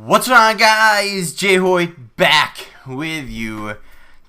What's going on, guys? JHoyt back with you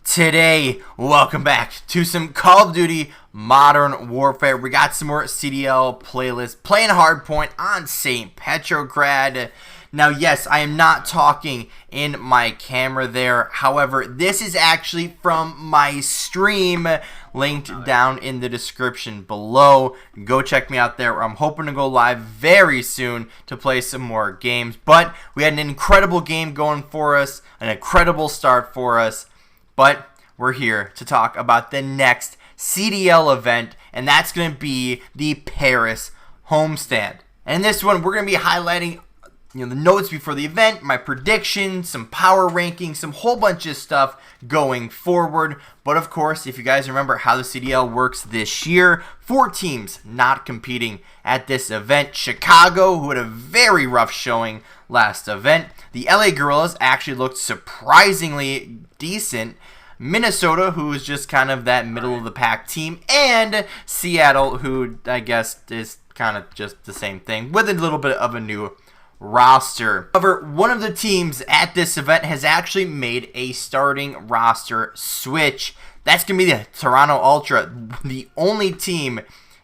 today. Welcome back to some Call of Duty Modern Warfare. We got some more CDL playlists, playing Hardpoint on St. Petrograd. Now, yes, I am not talking in my camera there. However, this is actually from my stream, linked down in the description below. Go check me out there. I'm hoping to go live very soon to play some more games. But we had an incredible game going for us, an incredible start for us. But we're here to talk about the next CDL event, and that's going to be the Paris homestand. And in this one, we're going to be highlighting the notes before the event, my predictions, some power rankings, some whole bunch of stuff going forward. But of course, if you guys remember how the CDL works this year, 4 teams not competing at this event. Chicago, who had a very rough showing last event. The LA Guerrillas actually looked surprisingly decent. Minnesota, who is just kind of that middle of the pack team, and Seattle, who I guess is kind of just the same thing with a little bit of a new roster. However, one of the teams at this event has actually made a starting roster switch. That's going to be the Toronto Ultra, the only team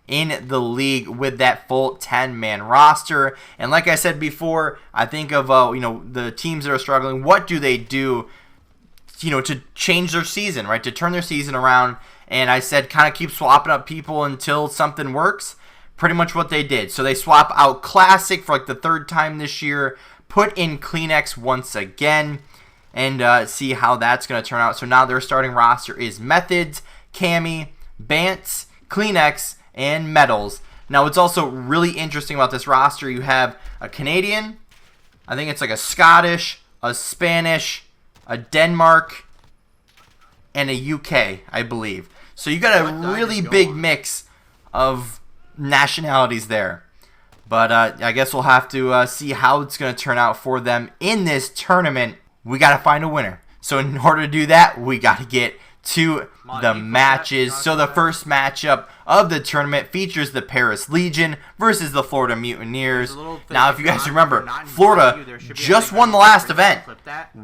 in the league with that full 10-man roster. And like I said before, I think of the teams that are struggling. What do they do, to change their season, right? To turn their season around. And I said kind of keep swapping up people until something works. Pretty much what they did. So they swap out Classic for like the 3rd time this year, put in Kleenex once again, and see how that's going to turn out. So now their starting roster is Methods, Cammy, Bance, Kleenex, and Metals. Now what's also really interesting about this roster, you have a Canadian, I think it's like a Scottish, a Spanish, a Denmark, and a UK, I believe. So you got a really big mix of nationalities there. But I guess we'll have to see how it's going to turn out for them in this tournament. We got to find a winner. So in order to do that, we got to get to the matches. So the first matchup of the tournament features the Paris Legion versus the Florida Mutineers. Now, if you guys remember, Florida just won the last event.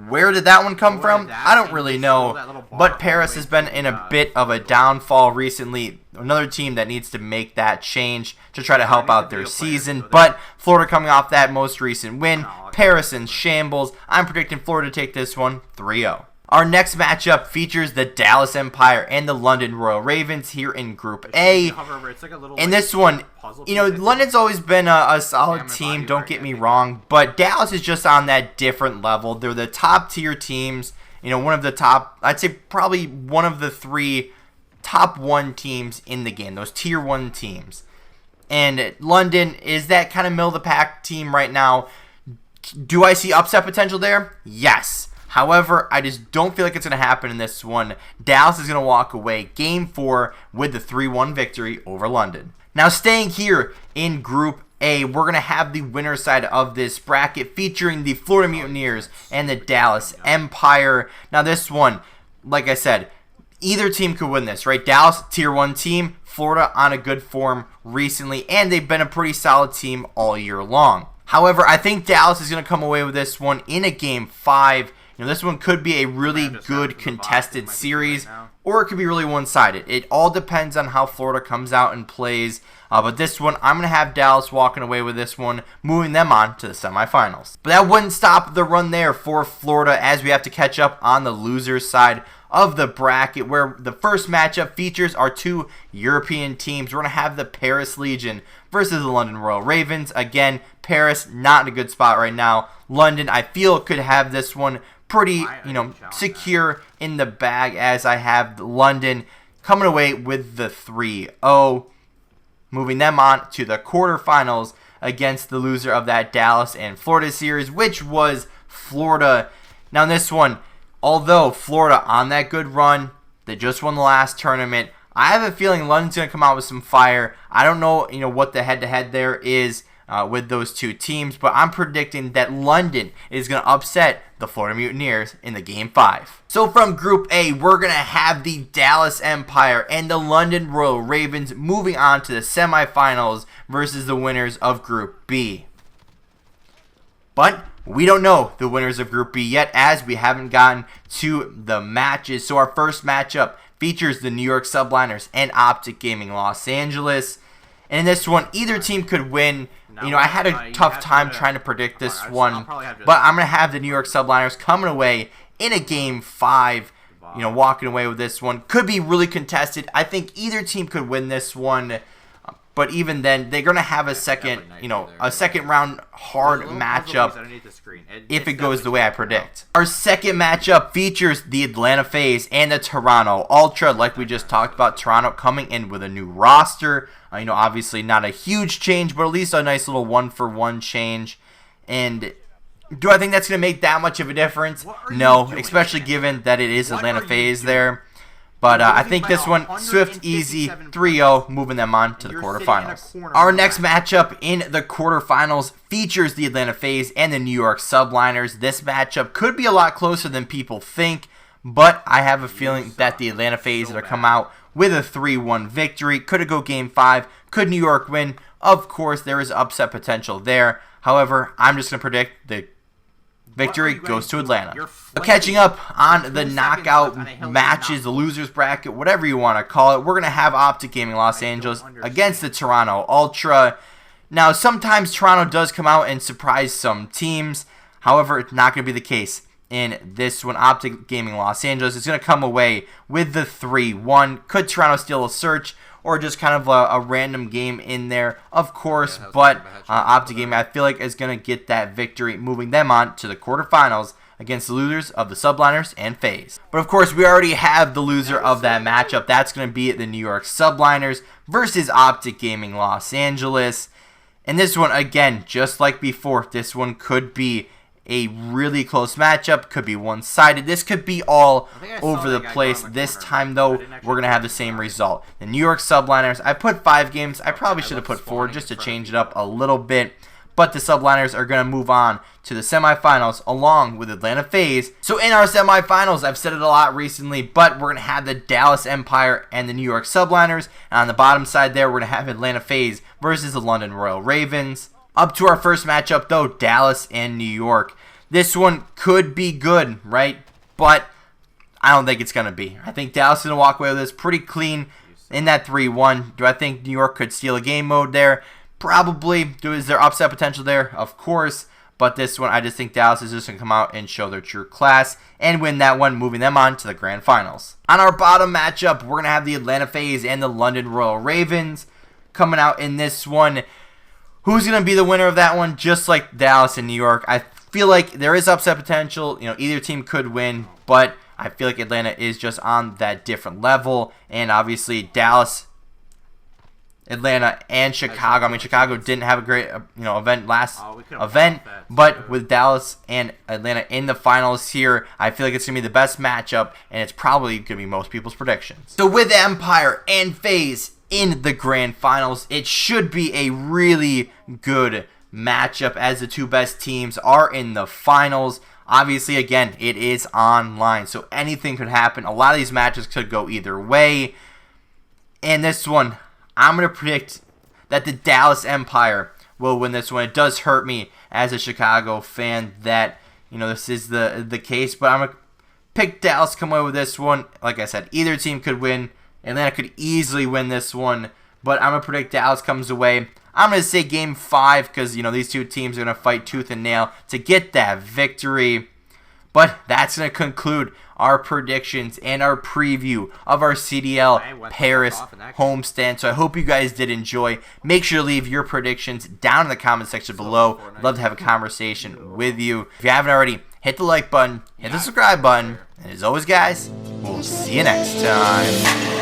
Where did that one come from? I don't really know. But Paris has been in a bit of a downfall recently. Another team that needs to make that change to try to help out their season. But Florida coming off that most recent win. Paris in shambles. I'm predicting Florida to take this one 3-0. Our next matchup features the Dallas Empire and the London Royal Ravens here in Group A. In this one, London's always been a solid team, don't get me wrong, but Dallas is just on that different level. They're the top tier teams, one of the top, I'd say probably one of the 3 top 1 teams in the game, those tier 1 teams. And London is that kind of middle of the pack team right now. Do I see upset potential there? Yes. However, I just don't feel like it's going to happen in this one. Dallas is going to walk away Game 4 with the 3-1 victory over London. Now, staying here in Group A, we're going to have the winner side of this bracket featuring the Florida Mutineers and the Dallas Empire. Now, this one, like I said, either team could win this, right? Dallas, tier 1 team, Florida on a good form recently, and they've been a pretty solid team all year long. However, I think Dallas is going to come away with this one in a Game 5. This one could be a really good contested series, or it could be really one-sided. It all depends on how Florida comes out and plays. But this one, I'm going to have Dallas walking away with this one, moving them on to the semifinals. But that wouldn't stop the run there for Florida, as we have to catch up on the losers side of the bracket, where the first matchup features our 2 European teams. We're going to have the Paris Legion versus the London Royal Ravens. Again, Paris not in a good spot right now. London, I feel, could have this one pretty, secure in the bag, as I have London coming away with the 3-0, moving them on to the quarterfinals against the loser of that Dallas and Florida series, which was Florida. Now in this one, although Florida on that good run, they just won the last tournament, I have a feeling London's going to come out with some fire. I don't know, what the head-to-head there is with those 2 teams, but I'm predicting that London is going to upset the Florida Mutineers in the Game 5. So from Group A, we're going to have the Dallas Empire and the London Royal Ravens moving on to the semifinals versus the winners of Group B. But we don't know the winners of Group B yet, as we haven't gotten to the matches. So our first matchup features the New York Subliners and Optic Gaming Los Angeles. And in this one, either team could win. I had a tough time trying to predict this one, but I'm going to have the New York Subliners coming away in a Game 5, walking away with this one. Could be really contested. I think either team could win this one, but even then, they're going to have a second round hard matchup if it goes the way I predict. Our second matchup features the Atlanta FaZe and the Toronto Ultra. Like we just talked about, Toronto coming in with a new roster. Obviously not a huge change, but at least a nice little one-for-one change. And do I think that's going to make that much of a difference? No, especially given that it is Atlanta FaZe there. But I think this one, swift, easy, 3-0, moving them on to the quarterfinals. Our next matchup in the quarterfinals features the Atlanta FaZe and the New York Subliners. This matchup could be a lot closer than people think, but I have a feeling that the Atlanta FaZe are going to come out with a 3-1 victory. Could it go Game 5? Could New York win? Of course, there is upset potential there. However, I'm just going to predict the victory goes to Atlanta. Catching up on the knockout matches, the losers bracket, whatever you want to call it, we're going to have Optic Gaming Los Angeles against the Toronto Ultra. Now, sometimes Toronto does come out and surprise some teams. However, it's not going to be the case in this one. Optic Gaming Los Angeles is going to come away with the 3-1. Could Toronto steal a search? Or just kind of a random game in there, of course. But Optic Gaming, I feel like, is going to get that victory, moving them on to the quarterfinals against the losers of the Subliners and FaZe. But, of course, we already have the loser of that matchup. That's going to be the New York Subliners versus Optic Gaming Los Angeles. And this one, again, just like before, this one could be a really close matchup, could be one-sided. This could be all over the place. This time, though, we're going to have the same result. The New York Subliners, I put 5 games. I probably should have put 4 just to change it up a little bit. But the Subliners are going to move on to the semifinals along with Atlanta FaZe. So in our semifinals, I've said it a lot recently, but we're going to have the Dallas Empire and the New York Subliners. And on the bottom side there, we're going to have Atlanta FaZe versus the London Royal Ravens. Up to our first matchup, though, Dallas and New York. This one could be good, right? But I don't think it's going to be. I think Dallas is going to walk away with this pretty clean in that 3-1. Do I think New York could steal a game mode there? Probably. Is there upset potential there? Of course. But this one, I just think Dallas is just going to come out and show their true class and win that one, moving them on to the grand finals. On our bottom matchup, we're going to have the Atlanta FaZe and the London Royal Ravens coming out in this one. Who's going to be the winner of that one? Just like Dallas and New York, I feel like there is upset potential. Either team could win, but I feel like Atlanta is just on that different level. And obviously Dallas, Atlanta, and Chicago. I mean, Chicago didn't have a great event, but with Dallas and Atlanta in the finals here, I feel like it's going to be the best matchup, and it's probably going to be most people's predictions. So with Empire and FaZe in the grand finals, it should be a really good matchup as the two best teams are in the finals. Obviously, again, it is online, so anything could happen. A lot of these matches could go either way. And this one, I'm going to predict that the Dallas Empire will win this one. It does hurt me as a Chicago fan that, this is the case, but I'm going to pick Dallas come away with this one. Like I said, either team could win. Atlanta could easily win this one, but I'm going to predict Dallas comes away. I'm going to say Game 5 because, these two teams are going to fight tooth and nail to get that victory. But that's going to conclude our predictions and our preview of our CDL Paris homestand. So I hope you guys did enjoy. Make sure to leave your predictions down in the comment section below. I'd love to have a conversation with you. If you haven't already, hit the like button, hit the subscribe button. And as always, guys, we'll see you next time.